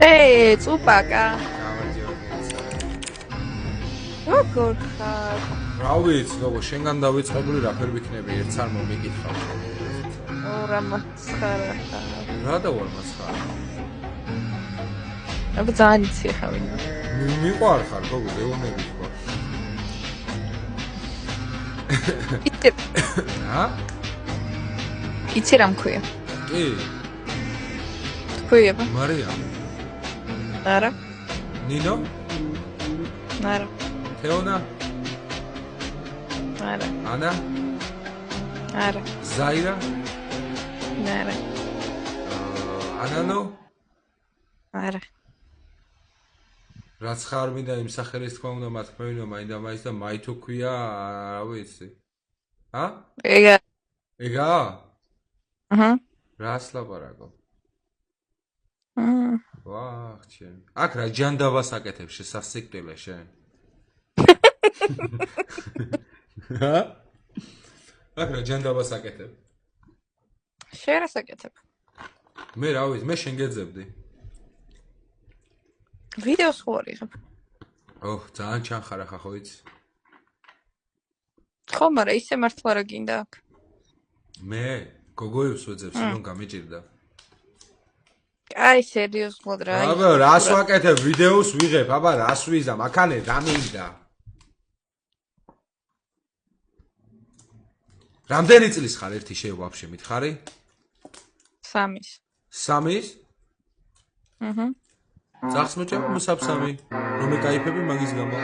წუპაკა. როგორ ხარ? რა ვიცი, გოგო, შენგან დავიწყებული რა ფერ ვიქნები, ერთს არ მომიკითხავ. რა მასხარა ხარ. რა და ვარ მასხარა? აბა ძალიან იცი ხა ვინმე. მიყვარ ხარ, გოგო, დეუნები ვარ. რა? იცი რა მქვია? კი. თქვია? მარია. არა. ნინო? არა. თეონა? არა. ანა? არა. ზაირა? არა. ანანო? არა. რაც ხარ მინდა იმ სახელის თქვა უნდა მათქმევინო მაინდა მაინც და მაითო ქვია, რა ვიცი. ა? ეგა. ეგა? აჰა. რას ლაპარაკო? აჰა. ვახ, ჩემ. აქ რა ჯანდაბას აკეთებ შესასწიკლე შენ? ჰა? აქ რა ჯანდაბას აკეთებ? შენ რას აკეთებ? მე რა ვიცი, მე შენ გეძებდი. ვიდეოს ხო არიღებ? ოჰ, ძალიან ჩანხარა ხა ხო იცი? ხო, მაგრამ ისე მართლა რა გინდა აქ? მე გოგოებს ვეძებ, სულ გამიჭირდა. აი, სერიოზულად რა. აბა, რას ვაკეთებ? ვიდეოს ვიღებ, აბა, რას ვიზამ? აქანე რა მინდა? რამდენი წლის ხარ ერთი შე ვაფშე მითხარი? 3-ის. 3-ის? აჰა. ძახს მოჭამ მოსაბსამი. რომ ეკაიფები მაგის გამო.